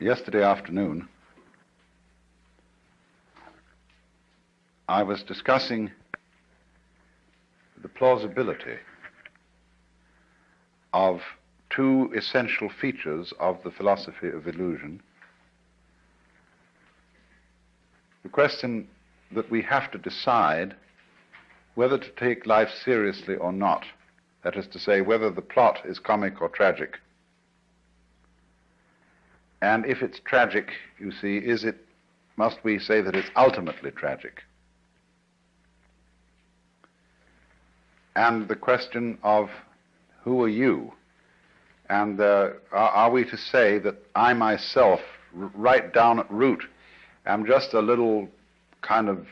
Yesterday afternoon, I was discussing the plausibility of two essential features of the philosophy of illusion. The question that we have to decide whether to take life seriously or not, that is to say, whether the plot is comic or tragic. And if it's tragic, you see, must we say that it's ultimately tragic? And the question of who are you? And are we to say that I myself, right down at root, am just a little kind of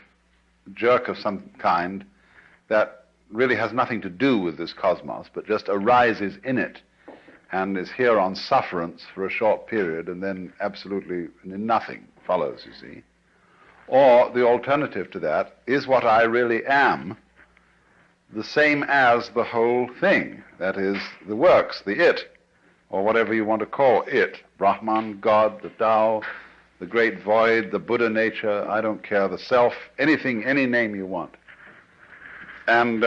jerk of some kind that really has nothing to do with this cosmos, but just arises in it and is here on sufferance for a short period, and then absolutely nothing follows, you see? Or the alternative to that is what I really am, the same as the whole thing, that is, the works, the it, or whatever you want to call it, Brahman, God, the Tao, the great void, the Buddha nature, I don't care, the self, anything, any name you want. And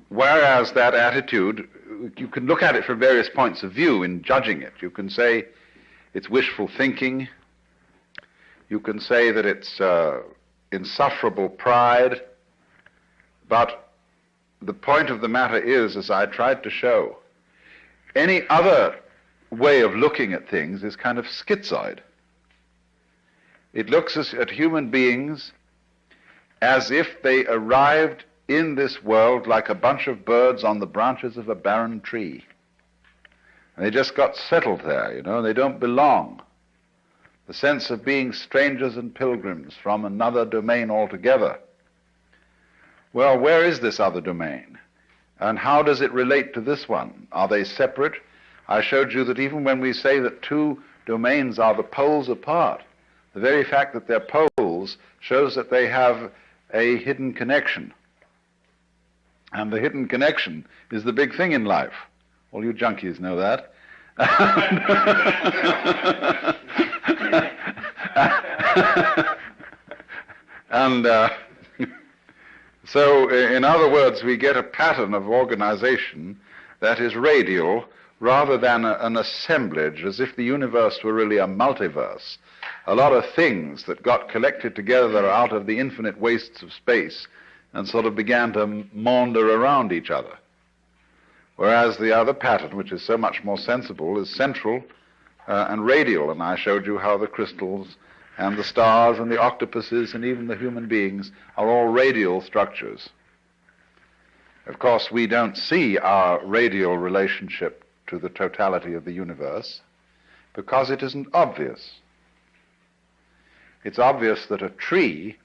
whereas that attitude, you can look at it from various points of view in judging it. You can say it's wishful thinking. You can say that it's insufferable pride. But the point of the matter is, as I tried to show, any other way of looking at things is kind of schizoid. It looks at human beings as if they arrived in this world like a bunch of birds on the branches of a barren tree. And they just got settled there, you know, they don't belong. The sense of being strangers and pilgrims from another domain altogether. Well, where is this other domain? And how does it relate to this one? Are they separate? I showed you that even when we say that two domains are the poles apart, the very fact that they're poles shows that they have a hidden connection. And the hidden connection is the big thing in life. All you junkies know that. And so, in other words, we get a pattern of organization that is radial rather than an assemblage, as if the universe were really a multiverse. A lot of things that got collected together out of the infinite wastes of space and sort of began to maunder around each other. Whereas the other pattern, which is so much more sensible, is central and radial, and I showed you how the crystals and the stars and the octopuses and even the human beings are all radial structures. Of course, we don't see our radial relationship to the totality of the universe because it isn't obvious. It's obvious that a tree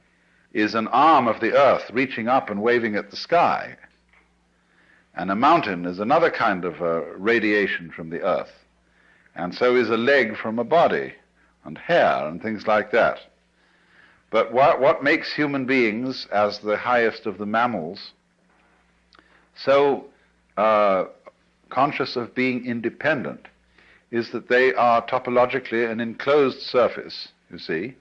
is an arm of the earth reaching up and waving at the sky. And a mountain is another kind of radiation from the earth. And so is a leg from a body, and hair, and things like that. But what makes human beings, as the highest of the mammals, so conscious of being independent is that they are topologically an enclosed surface, you see,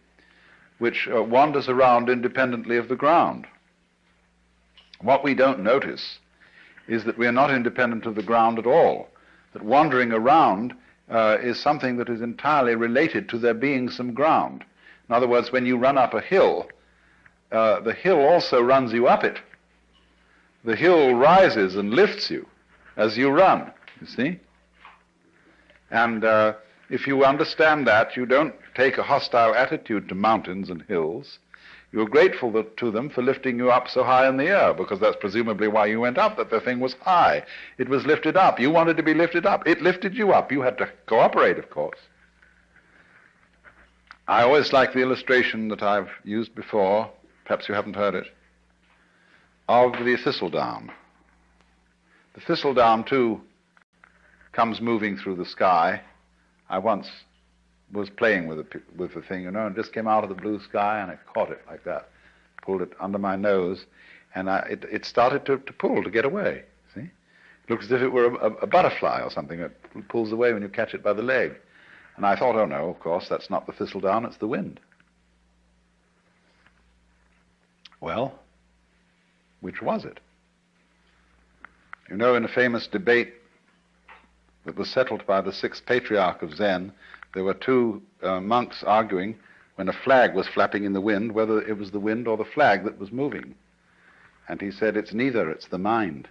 which wanders around independently of the ground. What we don't notice is that we are not independent of the ground at all, that wandering around is something that is entirely related to there being some ground. In other words, when you run up a hill, the hill also runs you up it. The hill rises and lifts you as you run, you see? And if you understand that, you don't take a hostile attitude to mountains and hills. You're grateful to them for lifting you up so high in the air, because that's presumably why you went up, that the thing was high. It was lifted up. You wanted to be lifted up. It lifted you up. You had to cooperate, of course. I always like the illustration that I've used before, perhaps you haven't heard it, of the thistledown. The thistledown, too, comes moving through the sky. I once was playing with the thing, you know, and just came out of the blue sky, and I caught it like that, pulled it under my nose, and it started to pull to get away, see? Looks as if it were a butterfly or something that pulls away when you catch it by the leg. And I thought, oh no, of course, that's not the thistledown, it's the wind. Well, which was it? You know, in a famous debate that was settled by the sixth patriarch of Zen, there were two monks arguing when a flag was flapping in the wind, whether it was the wind or the flag that was moving. And he said, it's neither, it's the mind.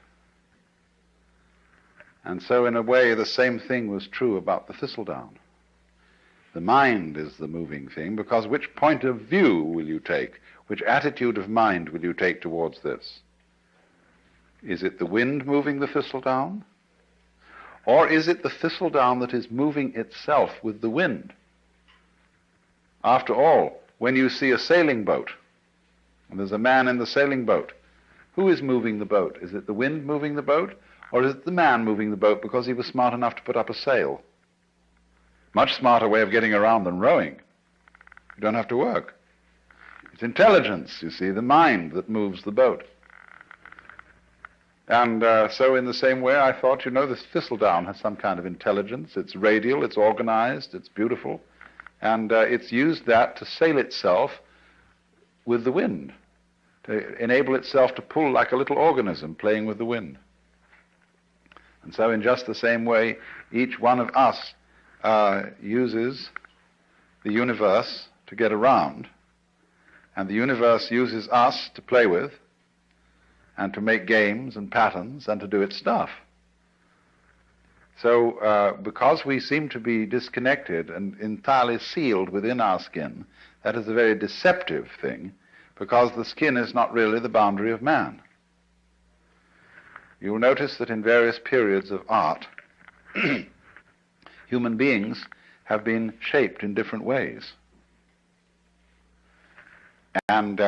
And so in a way the same thing was true about the thistledown. The mind is the moving thing, because which point of view will you take? Which attitude of mind will you take towards this? Is it the wind moving the thistledown? Or is it the thistledown that is moving itself with the wind? After all, when you see a sailing boat, and there's a man in the sailing boat, who is moving the boat? Is it the wind moving the boat? Or is it the man moving the boat because he was smart enough to put up a sail? Much smarter way of getting around than rowing. You don't have to work. It's intelligence, you see, the mind that moves the boat. And so in the same way, I thought, you know, this thistledown has some kind of intelligence. It's radial, it's organized, it's beautiful, and it's used that to sail itself with the wind, to enable itself to pull like a little organism playing with the wind. And so in just the same way, each one of us uses the universe to get around, and the universe uses us to play with, and to make games and patterns and to do its stuff. So because we seem to be disconnected and entirely sealed within our skin, that is a very deceptive thing, because the skin is not really the boundary of man. You'll notice that in various periods of art, human beings have been shaped in different ways. And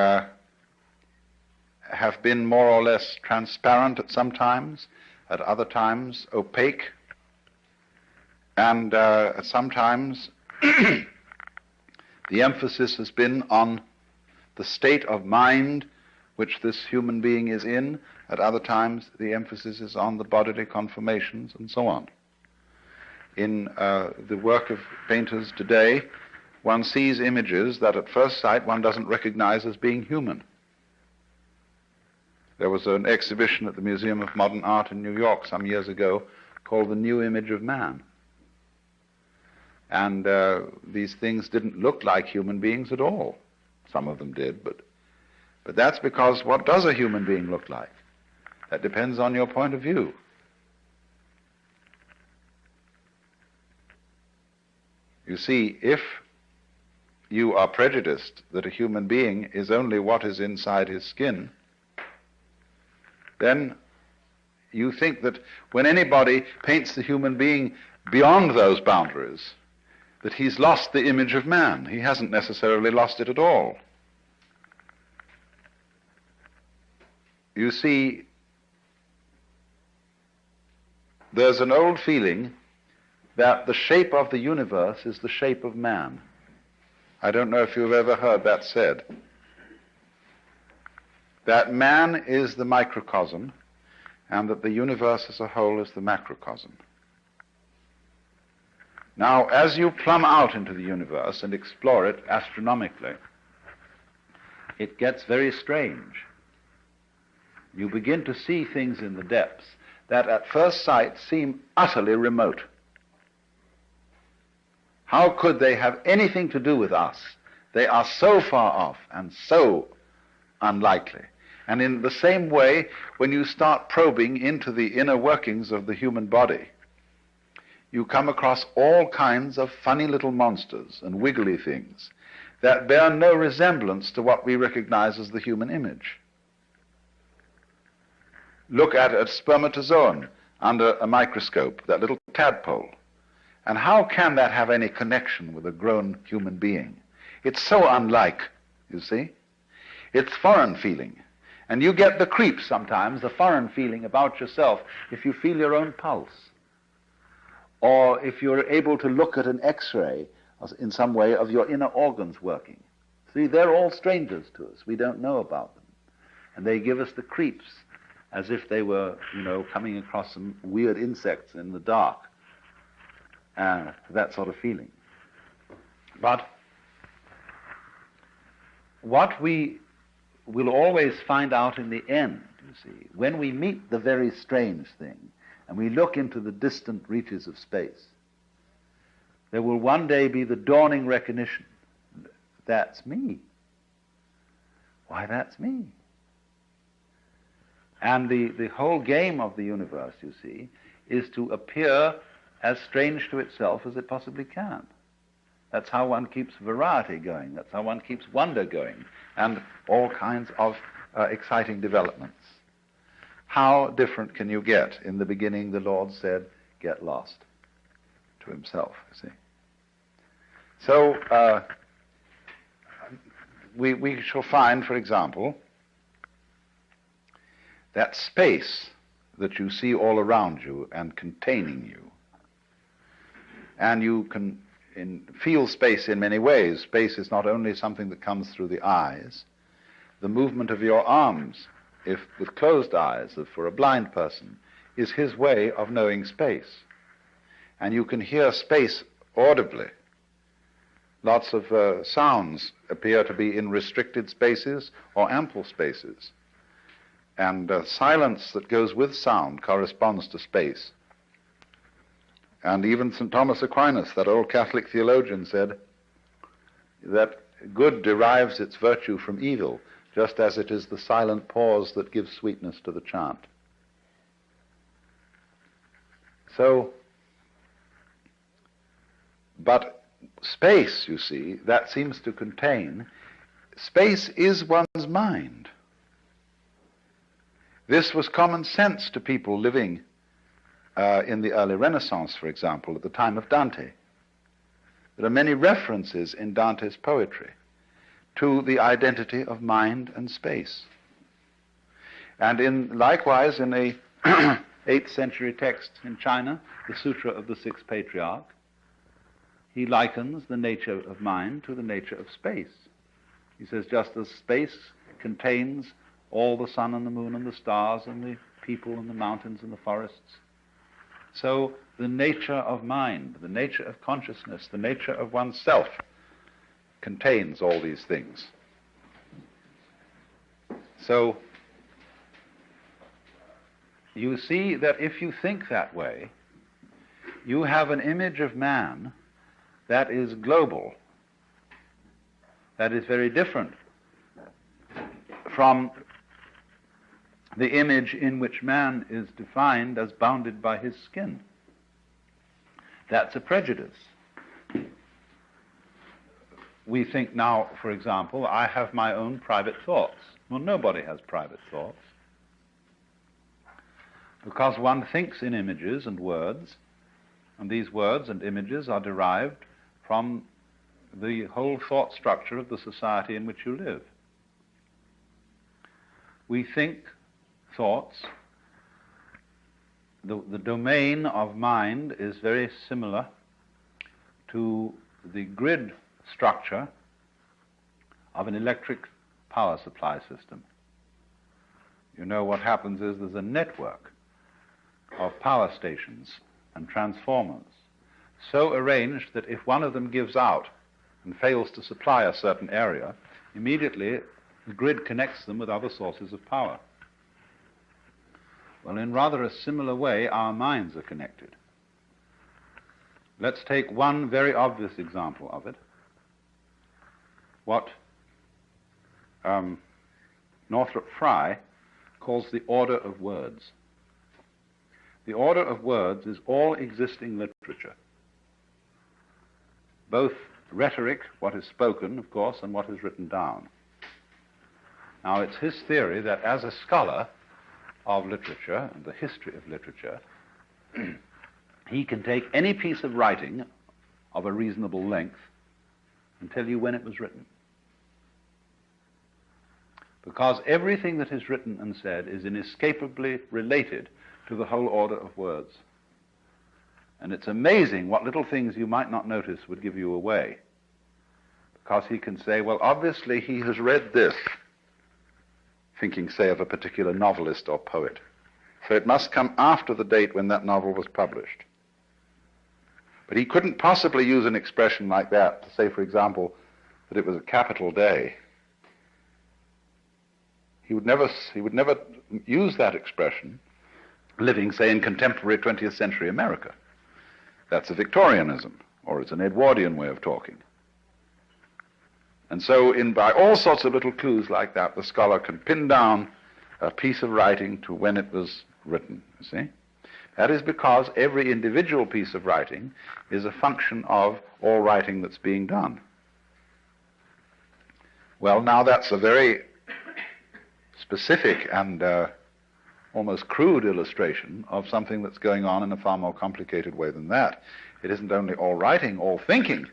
have been more or less transparent at some times, at other times opaque, and sometimes the emphasis has been on the state of mind which this human being is in. At other times the emphasis is on the bodily conformations and so on. In the work of painters today, one sees images that at first sight one doesn't recognize as being human. There was an exhibition at the Museum of Modern Art in New York some years ago called The New Image of Man. And these things didn't look like human beings at all. Some of them did, but that's because what does a human being look like? That depends on your point of view. You see, if you are prejudiced that a human being is only what is inside his skin, then you think that when anybody paints the human being beyond those boundaries, that he's lost the image of man. He hasn't necessarily lost it at all. You see, there's an old feeling that the shape of the universe is the shape of man. I don't know if you've ever heard that said. That man is the microcosm, and that the universe as a whole is the macrocosm. Now, as you plumb out into the universe and explore it astronomically, it gets very strange. You begin to see things in the depths that at first sight seem utterly remote. How could they have anything to do with us? They are so far off and so unlikely. And in the same way, when you start probing into the inner workings of the human body, you come across all kinds of funny little monsters and wiggly things that bear no resemblance to what we recognize as the human image. Look at a spermatozoon under a microscope, that little tadpole. And how can that have any connection with a grown human being? It's so unlike, you see. It's foreign feeling. And you get the creeps sometimes, the foreign feeling about yourself, if you feel your own pulse. Or if you're able to look at an X-ray in some way of your inner organs working. See, they're all strangers to us. We don't know about them. And they give us the creeps. as if they were, coming across some weird insects in the dark. That sort of feeling. But what we will always find out in the end, you see, when we meet the very strange thing and we look into the distant reaches of space, there will one day be the dawning recognition, that's me. Why, that's me. And the whole game of the universe, you see, is to appear as strange to itself as it possibly can. That's how one keeps variety going. That's how one keeps wonder going, and all kinds of exciting developments. How different can you get? In the beginning, the Lord said, get lost, to himself, you see. So we shall find, for example, that space that you see all around you and containing you, and you can feel space in many ways. Space is not only something that comes through the eyes. The movement of your arms, if with closed eyes, if for a blind person, is his way of knowing space. And you can hear space audibly. Lots of sounds appear to be in restricted spaces or ample spaces. And silence that goes with sound corresponds to space. And even St. Thomas Aquinas, that old Catholic theologian, said that good derives its virtue from evil, just as it is the silent pause that gives sweetness to the chant. So, but space, you see, that seems to contain, space is one's mind. This was common sense to people living in the early Renaissance, for example, at the time of Dante. There are many references in Dante's poetry to the identity of mind and space. And likewise in a 8th century text in China, the Sutra of the Sixth Patriarch, he likens the nature of mind to the nature of space. He says, just as space contains all the sun and the moon and the stars and the people and the mountains and the forests, so the nature of mind, the nature of consciousness, the nature of oneself contains all these things. So you see that if you think that way, you have an image of man that is global, that is very different from the image in which man is defined as bounded by his skin. That's a prejudice. We think now, for example, I have my own private thoughts. Well, nobody has private thoughts, because one thinks in images and words, and these words and images are derived from the whole thought structure of the society in which you live. We think thoughts. The domain of mind is very similar to the grid structure of an electric power supply system. You know, what happens is there's a network of power stations and transformers so arranged that if one of them gives out and fails to supply a certain area, immediately the grid connects them with other sources of power. Well, in rather a similar way, our minds are connected. Let's take one very obvious example of it. What Northrop Frye calls the order of words. The order of words is all existing literature, both rhetoric, what is spoken, of course, and what is written down. Now, it's his theory that as a scholar of literature and the history of literature, he can take any piece of writing of a reasonable length and tell you when it was written. Because everything that is written and said is inescapably related to the whole order of words. And it's amazing what little things you might not notice would give you away. Because he can say, well, obviously he has read this thinking, say, of a particular novelist or poet. So it must come after the date when that novel was published. But he couldn't possibly use an expression like that to say, for example, that it was a capital day. He would never use that expression living, say, in contemporary 20th century America. That's a Victorianism, or it's an Edwardian way of talking. And so by all sorts of little clues like that, the scholar can pin down a piece of writing to when it was written, you see. That is because every individual piece of writing is a function of all writing that's being done. Well, now that's a very specific and almost crude illustration of something that's going on in a far more complicated way than that. It isn't only all writing, all thinking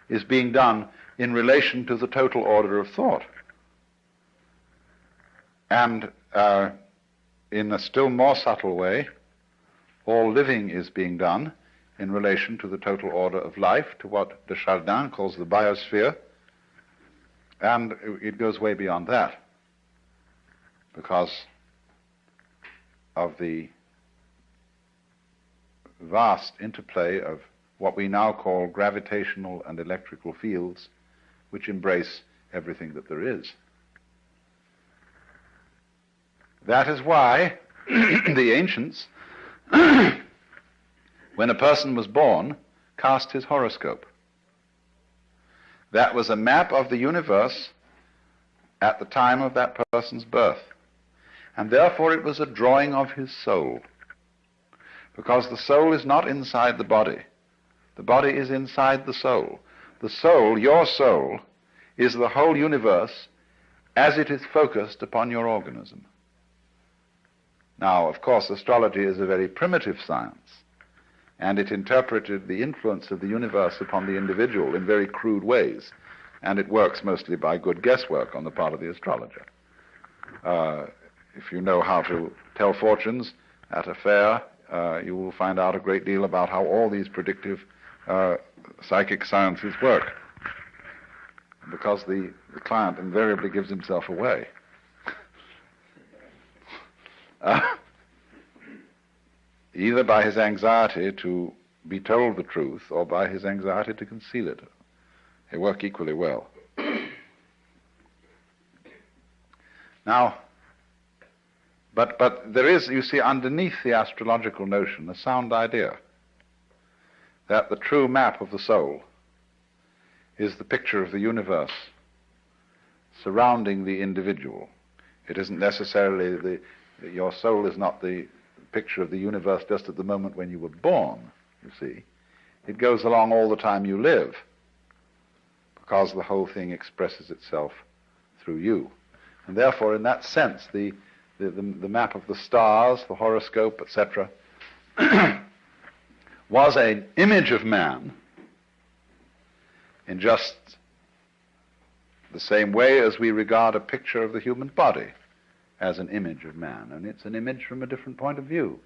is being done in relation to the total order of thought. And in a still more subtle way, all living is being done in relation to the total order of life, to what de Chardin calls the biosphere, and it goes way beyond that, because of the vast interplay of what we now call gravitational and electrical fields, which embrace everything that there is. That is why the ancients, when a person was born, cast his horoscope. That was a map of the universe at the time of that person's birth. And therefore it was a drawing of his soul. Because the soul is not inside the body. The body is inside the soul. The soul, your soul, is the whole universe as it is focused upon your organism. Now, of course, astrology is a very primitive science, and it interpreted the influence of the universe upon the individual in very crude ways, and it works mostly by good guesswork on the part of the astrologer. If you know how to tell fortunes at a fair, you will find out a great deal about how all these predictive psychic sciences work, because the client invariably gives himself away. Either by his anxiety to be told the truth or by his anxiety to conceal it. They work equally well. Now, but there is, you see, underneath the astrological notion, a sound idea that the true map of the soul is the picture of the universe surrounding the individual. It isn't necessarily your soul is not the picture of the universe just at the moment when you were born, you see. It goes along all the time you live, because the whole thing expresses itself through you. And therefore, in that sense, the map of the stars, the horoscope, etc., was an image of man in just the same way as we regard a picture of the human body as an image of man. And it's an image from a different point of view.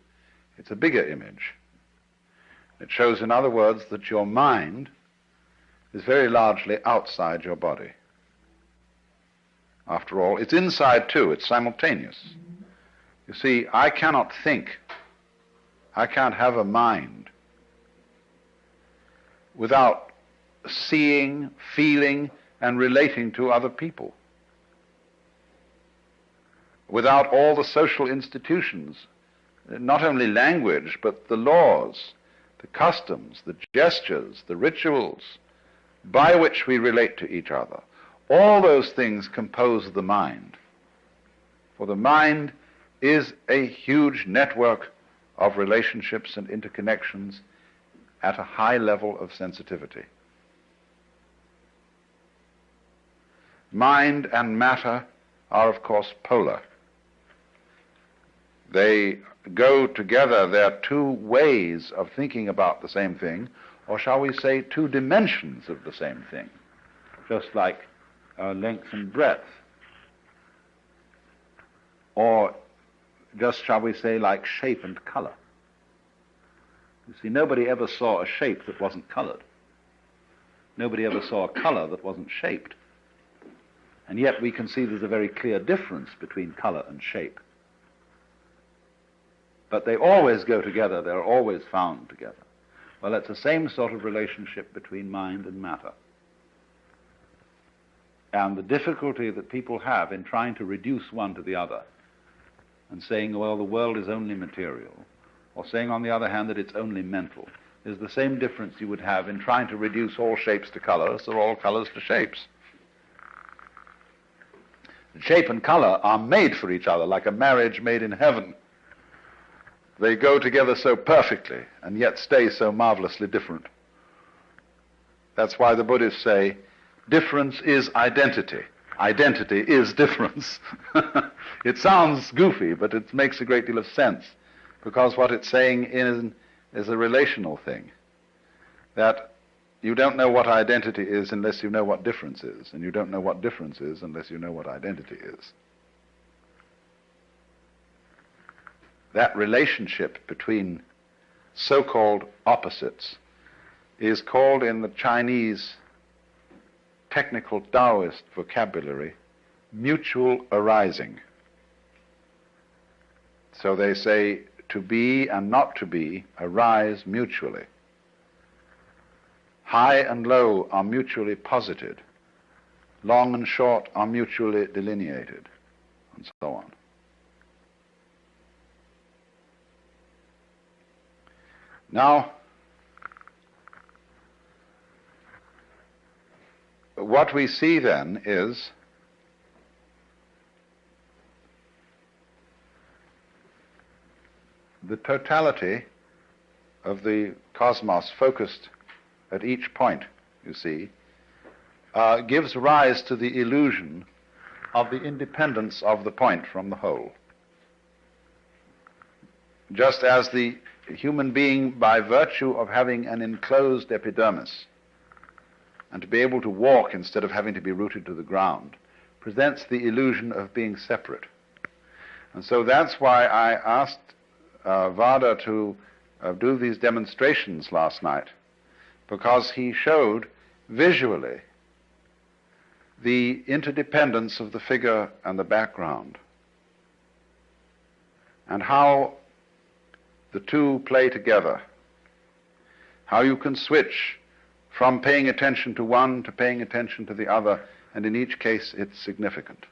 It's a bigger image. It shows, in other words, that your mind is very largely outside your body. After all, it's inside too, it's simultaneous. You see, I cannot think, I can't have a mind without seeing, feeling, and relating to other people. Without all the social institutions, not only language, but the laws, the customs, the gestures, the rituals by which we relate to each other. All those things compose the mind. For the mind is a huge network of relationships and interconnections at a high level of sensitivity. Mind and matter are, of course, polar. They go together. They are two ways of thinking about the same thing, or shall we say two dimensions of the same thing, just like length and breadth, or just, shall we say, like shape and color. You see, nobody ever saw a shape that wasn't colored. Nobody ever saw a color that wasn't shaped. And yet we can see there's a very clear difference between color and shape. But they always go together, they're always found together. Well, it's the same sort of relationship between mind and matter. And the difficulty that people have in trying to reduce one to the other and saying, well, the world is only material, or saying, on the other hand, that it's only mental, is the same difference you would have in trying to reduce all shapes to colors or all colors to shapes. Shape and color are made for each other, like a marriage made in heaven. They go together so perfectly and yet stay so marvelously different. That's why the Buddhists say, difference is identity. Identity is difference. It sounds goofy, but it makes a great deal of sense, because what it's saying is a relational thing, that you don't know what identity is unless you know what difference is, and you don't know what difference is unless you know what identity is. That relationship between so-called opposites is called in the Chinese technical Taoist vocabulary mutual arising. So they say to be and not to be arise mutually. High and low are mutually posited. Long and short are mutually delineated, and so on. Now, what we see then is the totality of the cosmos focused at each point, you see, gives rise to the illusion of the independence of the point from the whole. Just as the human being, by virtue of having an enclosed epidermis, and to be able to walk instead of having to be rooted to the ground, presents the illusion of being separate. And so that's why I asked Vada to do these demonstrations last night, because he showed visually the interdependence of the figure and the background, and how the two play together, how you can switch from paying attention to one to paying attention to the other, and in each case it's significant.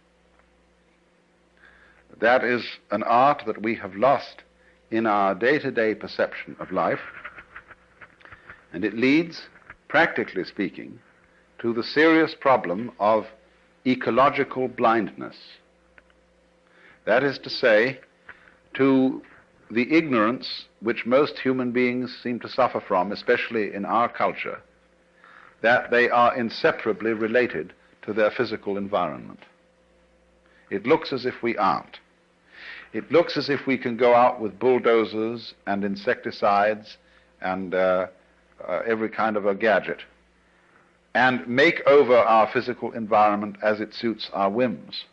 That is an art that we have lost in our day-to-day perception of life, and it leads, practically speaking, to the serious problem of ecological blindness. That is to say, to the ignorance which most human beings seem to suffer from, especially in our culture, that they are inseparably related to their physical environment. It looks as if we aren't. It looks as if we can go out with bulldozers and insecticides and every kind of a gadget and make over our physical environment as it suits our whims.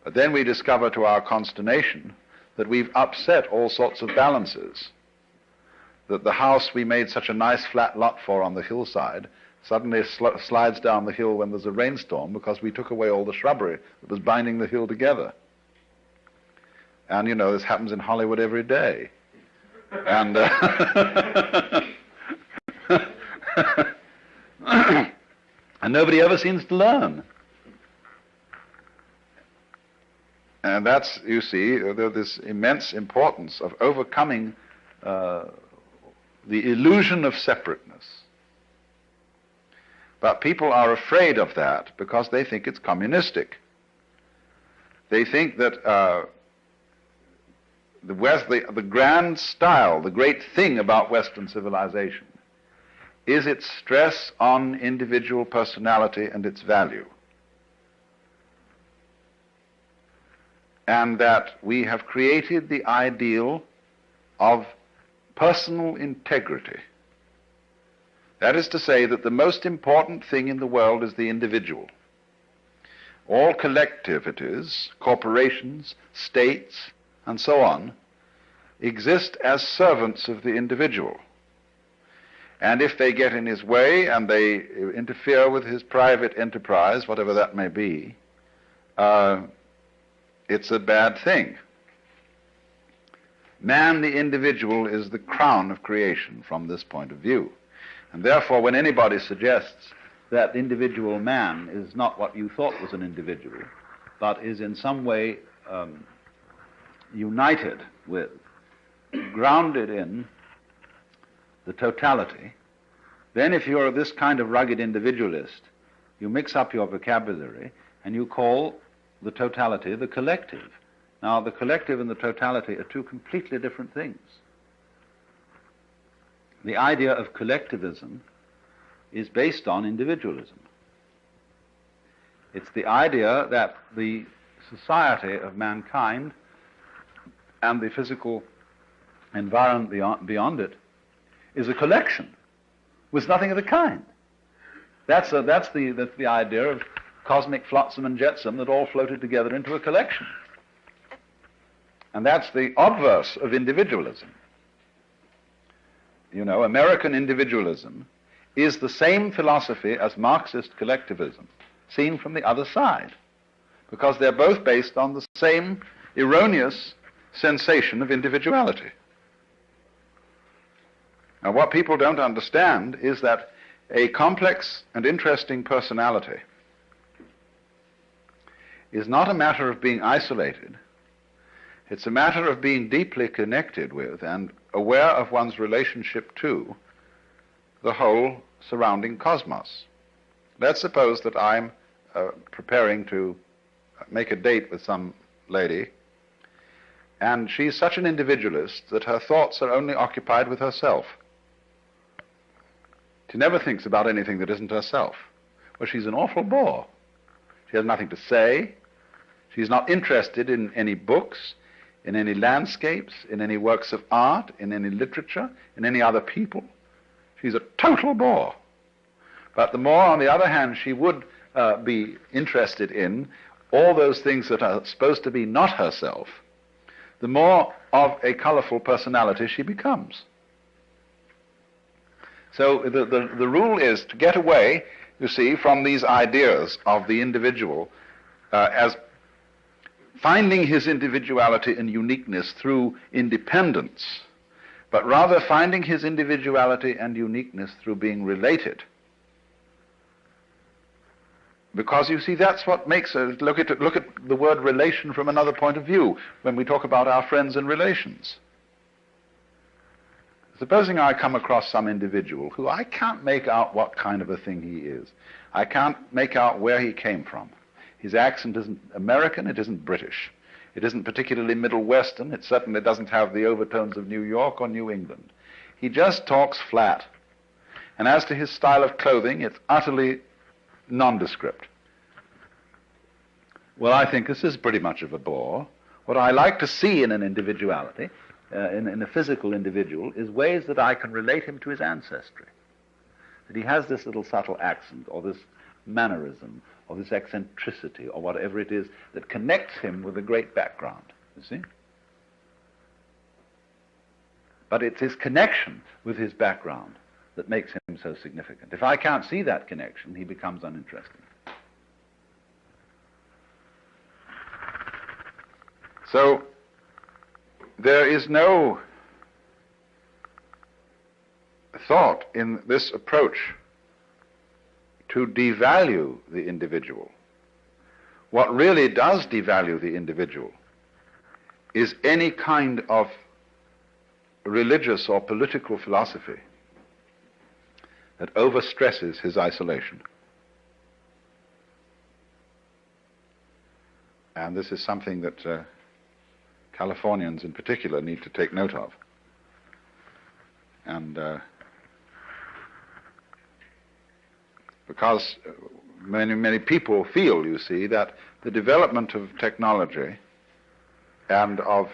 But then we discover to our consternation that we've upset all sorts of balances, that the house we made such a nice flat lot for on the hillside suddenly slides down the hill when there's a rainstorm because we took away all the shrubbery that was binding the hill together. And you know, this happens in Hollywood every day. And and nobody ever seems to learn. And that's, you see, there's this immense importance of overcoming the illusion of separateness. But people are afraid of that because they think it's communistic. They think that the grand style, the great thing about Western civilization, is its stress on individual personality and its value. And that we have created the ideal of personal integrity. That is to say that the most important thing in the world is the individual. All collectivities, corporations, states, and so on, exist as servants of the individual. And if they get in his way and they interfere with his private enterprise, whatever that may be, it's a bad thing. Man, the individual, is the crown of creation from this point of view. And therefore, when anybody suggests that individual man is not what you thought was an individual, but is in some way united with, grounded in the totality, then if you're this kind of rugged individualist, you mix up your vocabulary and you call the totality the collective. Now, the collective and the totality are two completely different things. The idea of collectivism is based on individualism. It's the idea that the society of mankind and the physical environment beyond it is a collection with nothing of the kind. That's the idea of cosmic flotsam and jetsam that all floated together into a collection. And that's the obverse of individualism. You know, American individualism is the same philosophy as Marxist collectivism, seen from the other side, because they're both based on the same erroneous sensation of individuality. Now, what people don't understand is that a complex and interesting personality is not a matter of being isolated. It's a matter of being deeply connected with and aware of one's relationship to the whole surrounding cosmos. Let's suppose that I'm preparing to make a date with some lady, and she's such an individualist that her thoughts are only occupied with herself. She never thinks about anything that isn't herself. Well, she's an awful bore. She has nothing to say. She's not interested in any books, in any landscapes, in any works of art, in any literature, in any other people. She's a total bore. But the more, on the other hand, she would be interested in all those things that are supposed to be not herself, the more of a colorful personality she becomes. So the rule is to get away, you see, from these ideas of the individual as finding his individuality and uniqueness through independence, but rather finding his individuality and uniqueness through being related. Because, you see, that's what makes us look at the word relation from another point of view when we talk about our friends and relations. Supposing I come across some individual who I can't make out what kind of a thing he is. I can't make out where he came from. His accent isn't American, it isn't British. It isn't particularly Middle Western, it certainly doesn't have the overtones of New York or New England. He just talks flat. And as to his style of clothing, it's utterly nondescript. Well, I think this is pretty much of a bore. What I like to see in an individuality, in a physical individual, is ways that I can relate him to his ancestry. That he has this little subtle accent, or this mannerism, or this eccentricity, or whatever it is that connects him with a great background, you see? But it's his connection with his background that makes him so significant. If I can't see that connection, he becomes uninteresting. So, there is no thought in this approach to devalue the individual. What really does devalue the individual is any kind of religious or political philosophy that overstresses his isolation. And this is something that Californians in particular need to take note of. And because many people feel, you see, that the development of technology and of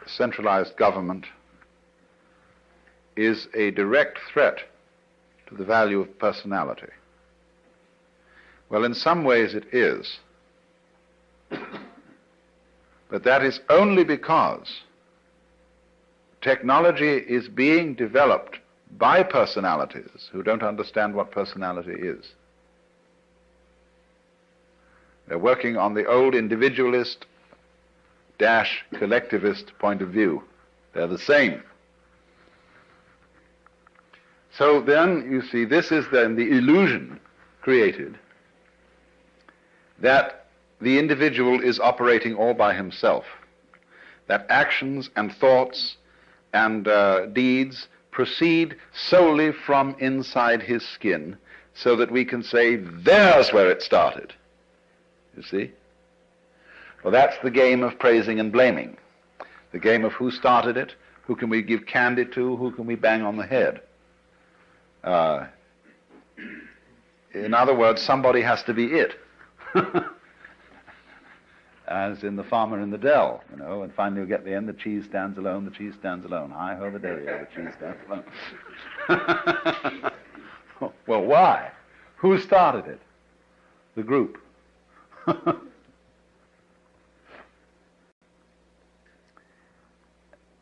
centralized government is a direct threat to the value of personality. Well, in some ways it is. But that is only because technology is being developed by personalities who don't understand what personality is. They're working on the old individualist -- collectivist point of view. They're the same. So then, you see, this is then the illusion created that the individual is operating all by himself, that actions and thoughts and deeds proceed solely from inside his skin, so that we can say, there's where it started. You see? Well, that's the game of praising and blaming. The game of who started it, who can we give candy to, who can we bang on the head. In other words, somebody has to be it. As in The Farmer in the Dell, you know, and finally you get the end, the cheese stands alone, the cheese stands alone. Hi-ho the dairy, the cheese stands alone. Well, why? Who started it? The group.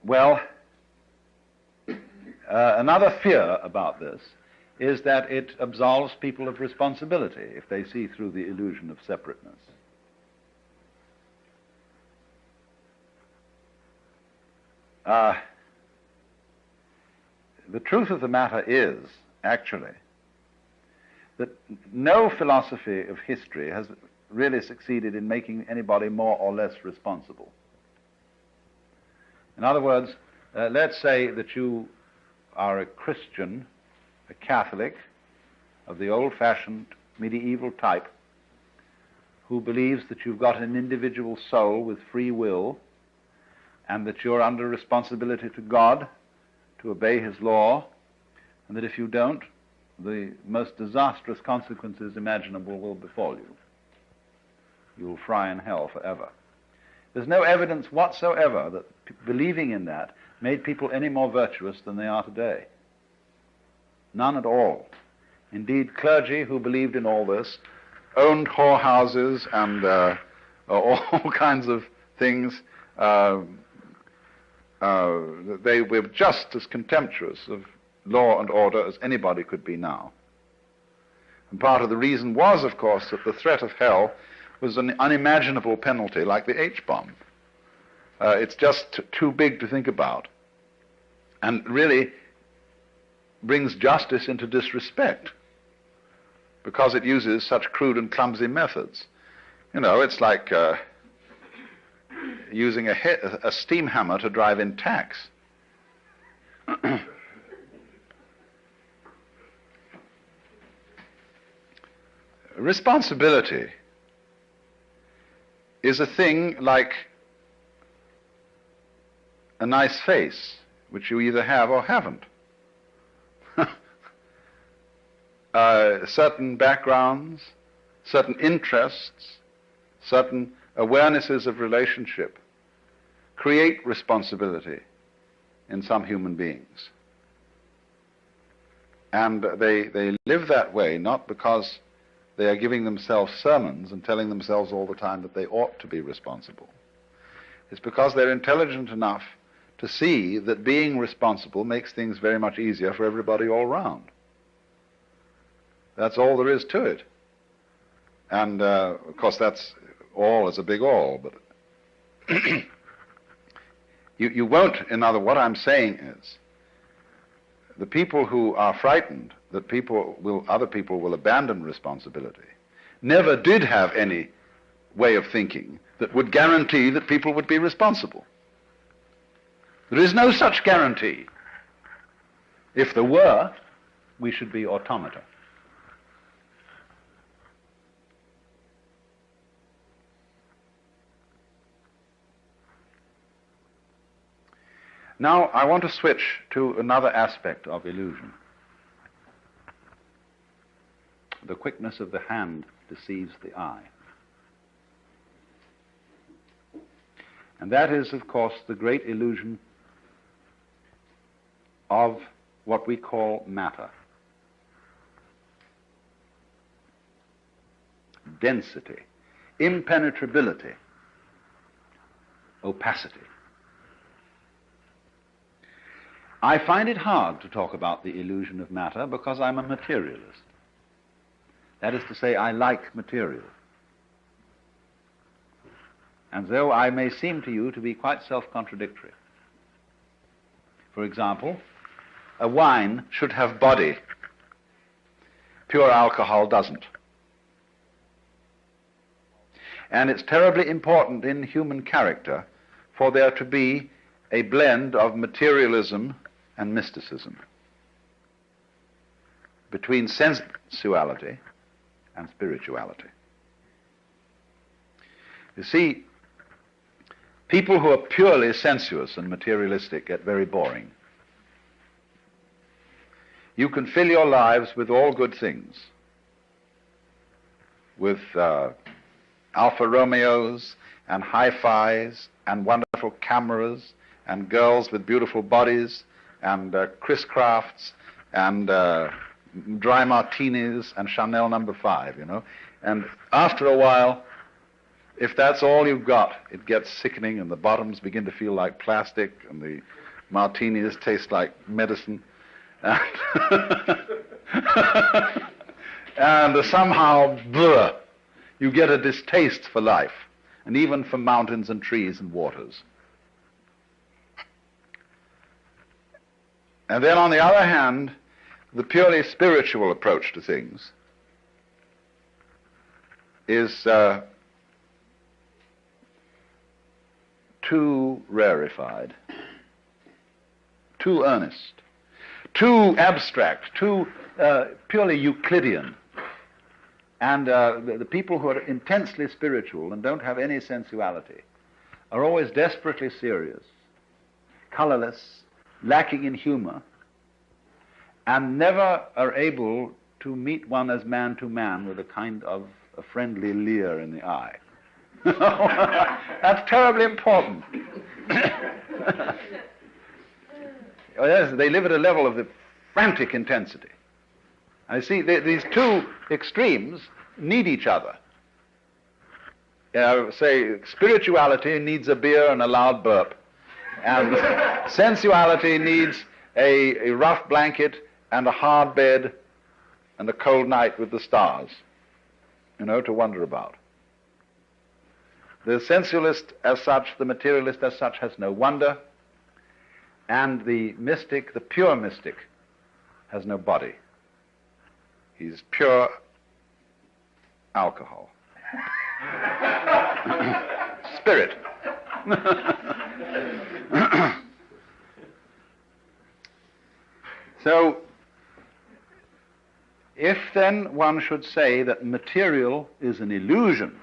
Well, another fear about this is that it absolves people of responsibility if they see through the illusion of separateness. The truth of the matter is, actually, that no philosophy of history has really succeeded in making anybody more or less responsible. In other words, let's say that you are a Christian, a Catholic of the old-fashioned medieval type, who believes that you've got an individual soul with free will, and that you're under responsibility to God to obey his law, and that if you don't, the most disastrous consequences imaginable will befall you. You'll fry in hell forever. There's no evidence whatsoever that believing in that made people any more virtuous than they are today. None at all. Indeed, clergy who believed in all this owned whorehouses and all kinds of things. They were just as contemptuous of law and order as anybody could be now. And part of the reason was, of course, that the threat of hell was an unimaginable penalty like the H-bomb. It's just too big to think about, and really brings justice into disrespect because it uses such crude and clumsy methods. You know, it's like using a steam hammer to drive in tacks. Responsibility is a thing like a nice face, which you either have or haven't. Certain backgrounds, certain interests, certain awarenesses of relationship create responsibility in some human beings. And they live that way not because they are giving themselves sermons and telling themselves all the time that they ought to be responsible. It's because they're intelligent enough to see that being responsible makes things very much easier for everybody all round. That's all there is to it. And, of course, that's all is a big all, but you won't, what I'm saying is, the people who are frightened that other people will abandon responsibility never did have any way of thinking that would guarantee that people would be responsible. There is no such guarantee. If there were, we should be automata. Now, I want to switch to another aspect of illusion. The quickness of the hand deceives the eye. And that is, of course, the great illusion of what we call matter. Density, impenetrability, opacity. I find it hard to talk about the illusion of matter because I'm a materialist. That is to say, I like material. And so I may seem to you to be quite self-contradictory. For example, a wine should have body. Pure alcohol doesn't. And it's terribly important in human character for there to be a blend of materialism and mysticism, between sensuality and spirituality. You see, people who are purely sensuous and materialistic get very boring. You can fill your lives with all good things, with Alfa Romeos and hi-fis and wonderful cameras and girls with beautiful bodies and Chris Crafts and dry martinis and Chanel No. 5, you know. And after a while, if that's all you've got, it gets sickening and the bottoms begin to feel like plastic and the martinis taste like medicine. And, and somehow, bleh, you get a distaste for life, and even for mountains and trees and waters. And then on the other hand, the purely spiritual approach to things is too rarefied, too earnest, too abstract, too purely Euclidean. And the people who are intensely spiritual and don't have any sensuality are always desperately serious, colorless, lacking in humor, and never are able to meet one as man to man with a kind of a friendly leer in the eye. That's terribly important. Yes, they live at a level of the frantic intensity. I see these two extremes need each other. Say, spirituality needs a beer and a loud burp, and sensuality needs a rough blanket and a hard bed and a cold night with the stars, you know, to wonder about. The sensualist as such, the materialist as such, has no wonder, and the mystic, the pure mystic, has no body. He's pure alcohol. Spirit. So, if then one should say that material is an illusion,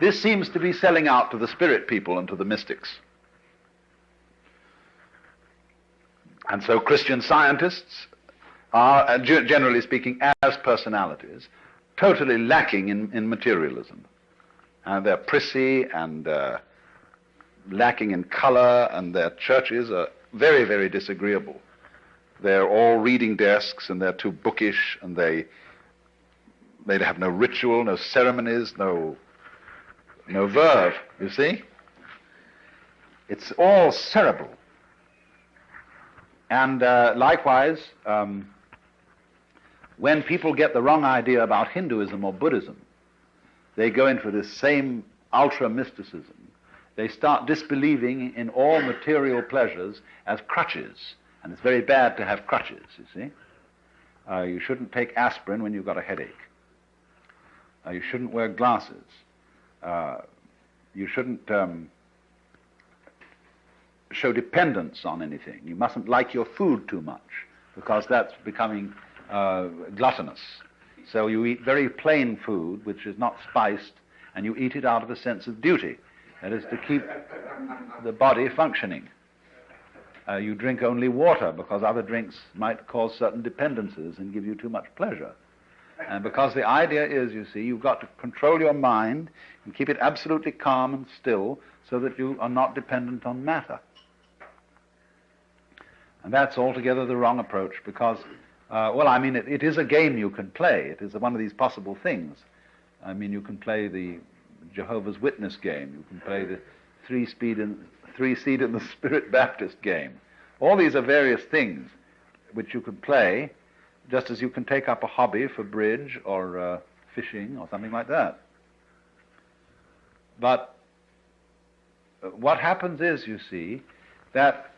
this seems to be selling out to the spirit people and to the mystics. And so Christian scientists are, generally speaking, as personalities, totally lacking in materialism. They're prissy and lacking in color, and their churches are very, very disagreeable. They're all reading desks, and they're too bookish, and they have no ritual, no ceremonies, no verve, you see? It's all cerebral. And likewise, when people get the wrong idea about Hinduism or Buddhism, they go into this same ultra-mysticism. They start disbelieving in all material pleasures as crutches. And it's very bad to have crutches, you see. You shouldn't take aspirin when you've got a headache. You shouldn't wear glasses. You shouldn't show dependence on anything. You mustn't like your food too much, because that's becoming gluttonous. So you eat very plain food, which is not spiced, and you eat it out of a sense of duty. That is to keep the body functioning. You drink only water, because other drinks might cause certain dependencies and give you too much pleasure. And because the idea is, you see, you've got to control your mind and keep it absolutely calm and still so that you are not dependent on matter. And that's altogether the wrong approach, because, well, I mean, it is a game you can play. It is one of these possible things. I mean, you can play the Jehovah's Witness game. You can play the three-seed in the Spirit Baptist game. All these are various things which you could play, just as you can take up a hobby for bridge or fishing or something like that. But what happens is, you see, that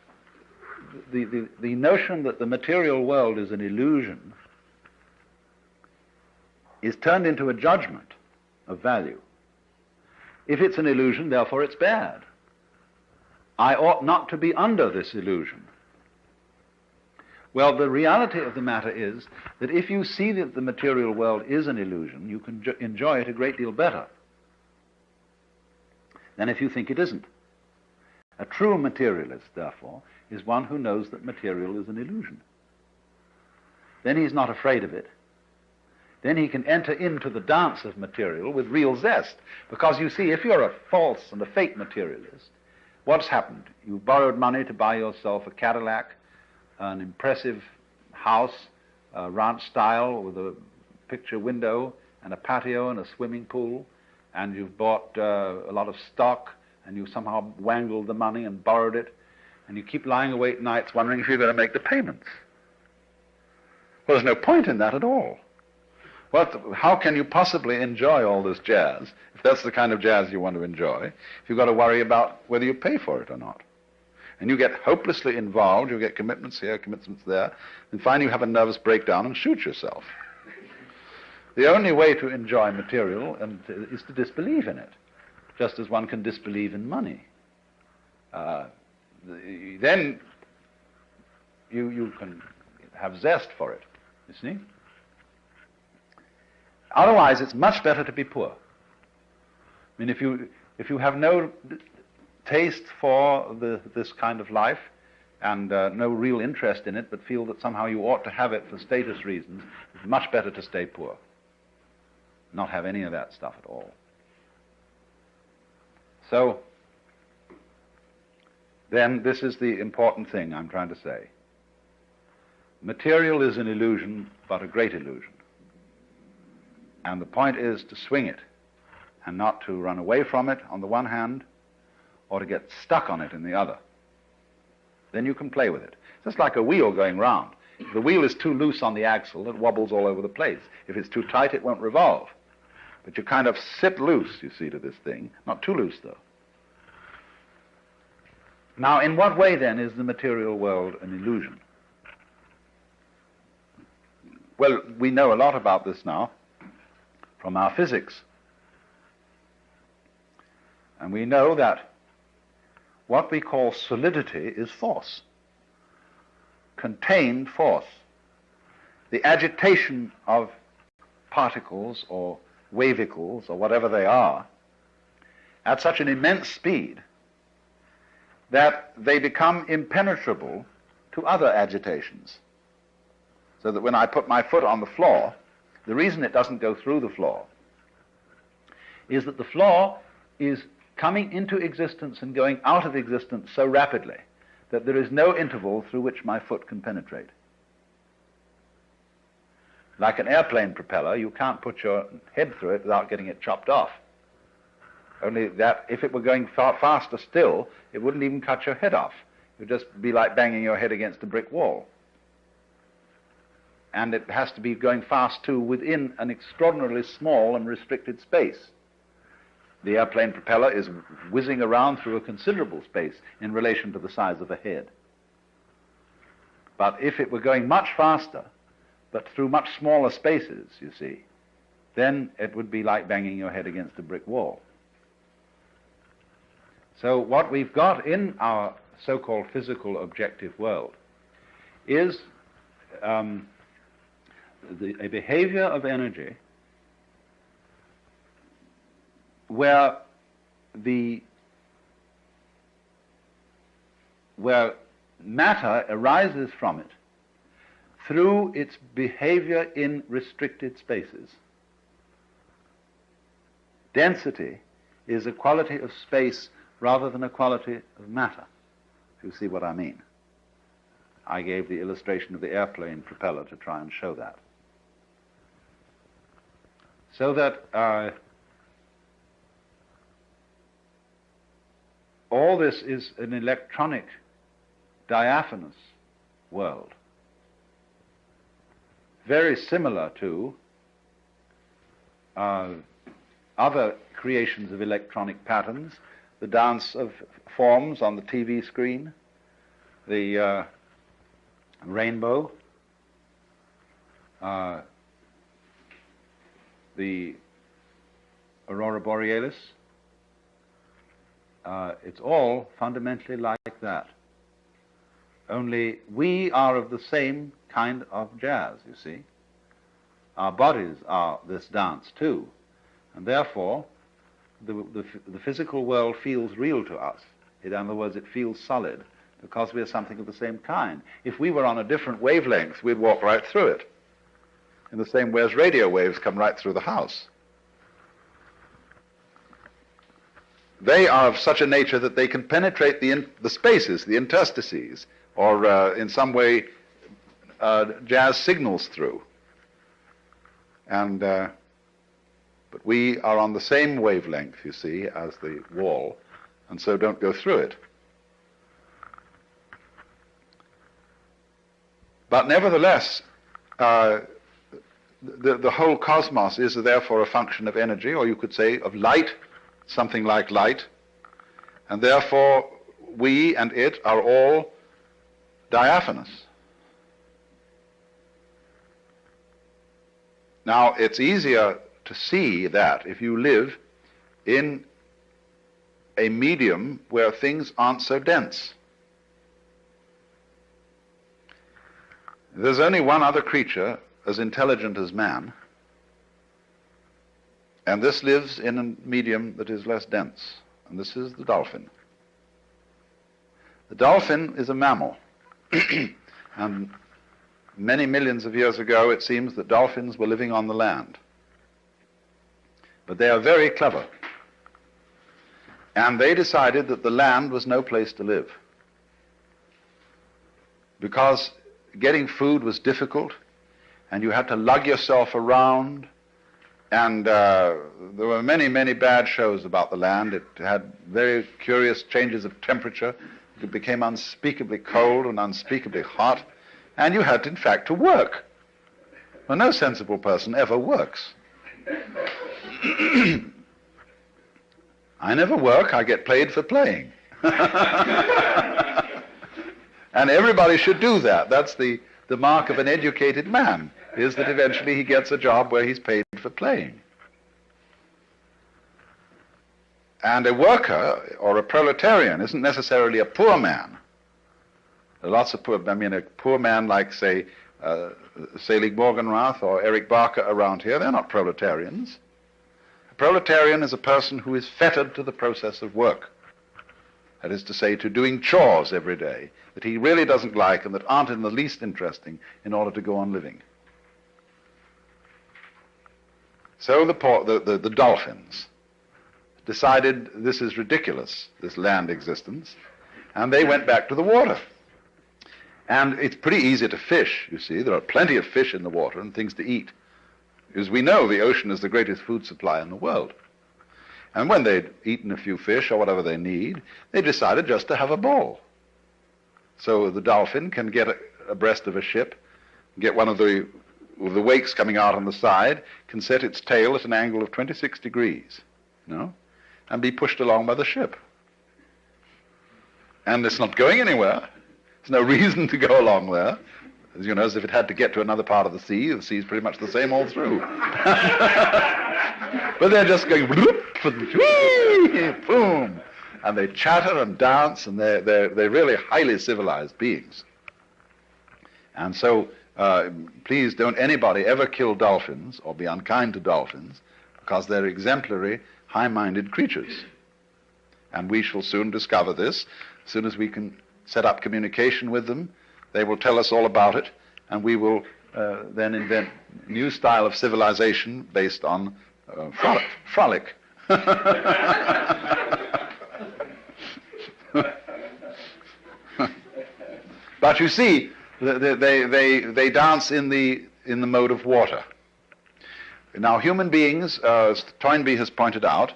the notion that the material world is an illusion is turned into a judgment of value. If it's an illusion, therefore it's bad. I ought not to be under this illusion. Well, the reality of the matter is that if you see that the material world is an illusion, you can enjoy it a great deal better than if you think it isn't. A true materialist, therefore, is one who knows that material is an illusion. Then he's not afraid of it. Then he can enter into the dance of material with real zest. Because you see, if you're a false and a fake materialist, what's happened? You borrowed money to buy yourself a Cadillac, an impressive house, ranch style with a picture window and a patio and a swimming pool, and you've bought a lot of stock, and you somehow wangled the money and borrowed it, and you keep lying awake nights wondering if you're going to make the payments. Well, there's no point in that at all. How can you possibly enjoy all this jazz, if that's the kind of jazz you want to enjoy, if you've got to worry about whether you pay for it or not? And you get hopelessly involved, you get commitments here, commitments there, and finally you have a nervous breakdown and shoot yourself. The only way to enjoy material is to disbelieve in it, just as one can disbelieve in money. Then you can have zest for it, you see? Otherwise, it's much better to be poor. I mean, if you have no taste for this kind of life and no real interest in it, but feel that somehow you ought to have it for status reasons, it's much better to stay poor, not have any of that stuff at all. So, then this is the important thing I'm trying to say. Material is an illusion, but a great illusion. And the point is to swing it, and not to run away from it on the one hand, or to get stuck on it in the other. Then you can play with it. It's just like a wheel going round. If the wheel is too loose on the axle, it wobbles all over the place. If it's too tight, it won't revolve. But you kind of sit loose, you see, to this thing. Not too loose, though. Now, in what way, then, is the material world an illusion? Well, we know a lot about this now from our physics. And we know that what we call solidity is force, contained force. The agitation of particles or wavicles or whatever they are at such an immense speed that they become impenetrable to other agitations. So that when I put my foot on the floor, the reason it doesn't go through the floor is that the floor is coming into existence and going out of existence so rapidly that there is no interval through which my foot can penetrate. Like an airplane propeller, you can't put your head through it without getting it chopped off. Only that if it were going far faster still, it wouldn't even cut your head off. It would just be like banging your head against a brick wall. And it has to be going fast too within an extraordinarily small and restricted space. The airplane propeller is whizzing around through a considerable space in relation to the size of a head. But if it were going much faster, but through much smaller spaces, you see, then it would be like banging your head against a brick wall. So what we've got in our so-called physical objective world is a behavior of energy where matter arises from it through its behavior in restricted spaces. Density is a quality of space rather than a quality of matter, if you see what I mean. I gave the illustration of the airplane propeller to try and show that. So that all this is an electronic diaphanous world, very similar to other creations of electronic patterns, the dance of forms on the TV screen, the rainbow, the aurora borealis. It's all fundamentally like that. Only we are of the same kind of jazz, you see. Our bodies are this dance too, and therefore the physical world feels real to us. In other words, it feels solid because we are something of the same kind. If we were on a different wavelength, we'd walk right through it, in the same way as radio waves come right through the house. They are of such a nature that they can penetrate the spaces, the interstices, or in some way jazz signals through. And but we are on the same wavelength, you see, as the wall, and so don't go through it. But nevertheless, the whole cosmos is therefore a function of energy, or you could say of light, something like light, and therefore we and it are all diaphanous. Now, it's easier to see that if you live in a medium where things aren't so dense. There's only one other creature as intelligent as man, and this lives in a medium that is less dense, and this is the dolphin. The dolphin is a mammal, and many millions of years ago it seems that dolphins were living on the land. But they are very clever, and they decided that the land was no place to live, because getting food was difficult, and you had to lug yourself around, and there were many, many bad shows about the land. It had very curious changes of temperature. It became unspeakably cold and unspeakably hot, and you had, in fact, to work. Well, no sensible person ever works. I never work, I get paid for playing. And everybody should do that. That's the mark of an educated man, is that eventually he gets a job where he's paid for playing. And a worker, or a proletarian, isn't necessarily a poor man. There are lots of poor, a poor man like, say, Selig Morgenrath or Eric Barker around here, they're not proletarians. A proletarian is a person who is fettered to the process of work. That is to say, to doing chores every day that he really doesn't like and that aren't in the least interesting in order to go on living. So the dolphins decided this is ridiculous, this land existence, and they went back to the water. And it's pretty easy to fish, you see. There are plenty of fish in the water and things to eat. As we know, the ocean is the greatest food supply in the world. And when they'd eaten a few fish or whatever they need, they decided just to have a ball. So the dolphin can get abreast of a ship, get one of the wakes coming out on the side, can set its tail at an angle of 26 degrees, and be pushed along by the ship. And it's not going anywhere. There's no reason to go along there. As if it had to get to another part of the sea's pretty much the same all through. But they're just going whoop, and boom, and they chatter and dance, and they're really highly civilized beings. And so, please don't anybody ever kill dolphins or be unkind to dolphins, because they're exemplary, high-minded creatures. And we shall soon discover this. As soon as we can set up communication with them, they will tell us all about it, and we will then invent a new style of civilization based on frolic. But you see, they dance in the mode of water. Now, human beings, as Toynbee has pointed out,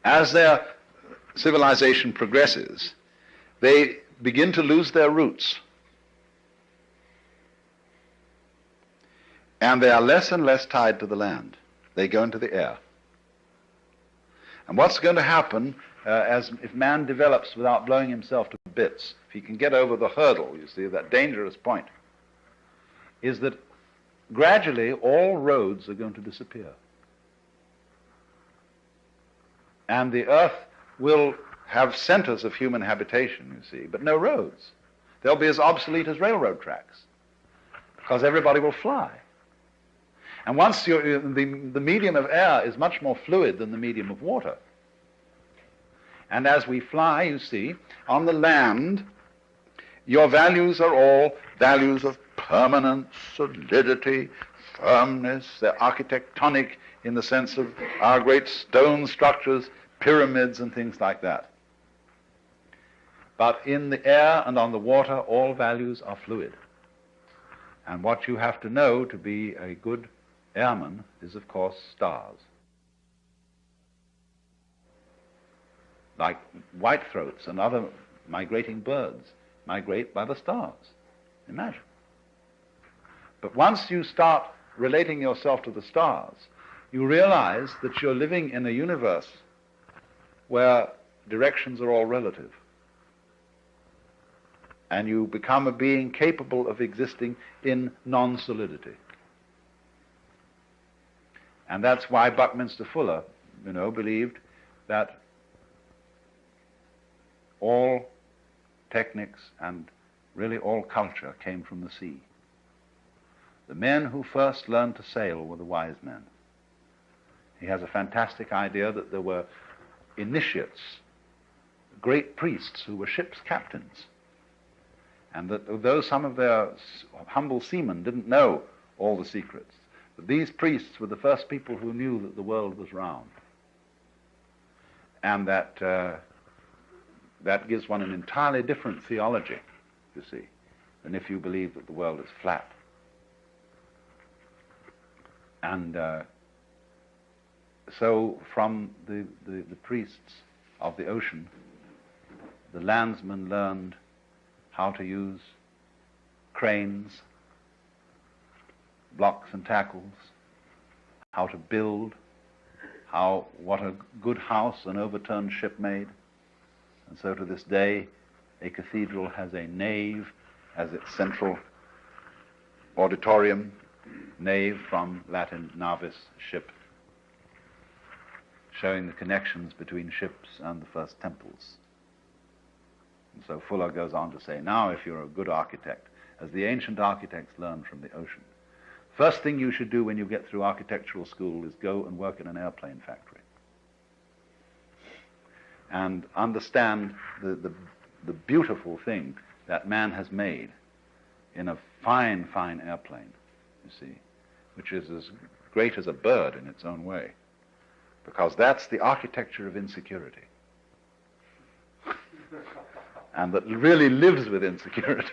as their civilization progresses, they begin to lose their roots. And they are less and less tied to the land. They go into the air. And what's going to happen if man develops without blowing himself to bits, if he can get over the hurdle, you see, that dangerous point, is that gradually all roads are going to disappear. And the earth will have centers of human habitation, you see, but no roads. They'll be as obsolete as railroad tracks, because everybody will fly. And once the medium of air is much more fluid than the medium of water. And as we fly, you see, on the land, your values are all values of permanence, solidity, firmness. They're architectonic in the sense of our great stone structures, pyramids and things like that. But in the air and on the water, all values are fluid. And what you have to know to be a good airman is, of course, stars. Like whitethroats and other migrating birds migrate by the stars. Imagine. But once you start relating yourself to the stars, you realize that you're living in a universe where directions are all relative. And you become a being capable of existing in non-solidity. And that's why Buckminster Fuller, believed that all techniques and really all culture came from the sea. The men who first learned to sail were the wise men. He has a fantastic idea that there were initiates, great priests who were ship's captains, and that though some of their humble seamen didn't know all the secrets, but these priests were the first people who knew that the world was round. And that gives one an entirely different theology, you see, than if you believe that the world is flat. And so from the priests of the ocean, the landsmen learned how to use cranes, blocks and tackles, how to build, what a good house an overturned ship made. And so to this day, a cathedral has a nave as its central auditorium, nave from Latin navis, ship, showing the connections between ships and the first temples. And so Fuller goes on to say, now if you're a good architect, as the ancient architects learned from the ocean, first thing you should do when you get through architectural school is go and work in an airplane factory and understand the beautiful thing that man has made in a fine, fine airplane, you see, which is as great as a bird in its own way, because that's the architecture of insecurity. And that really lives with insecurity.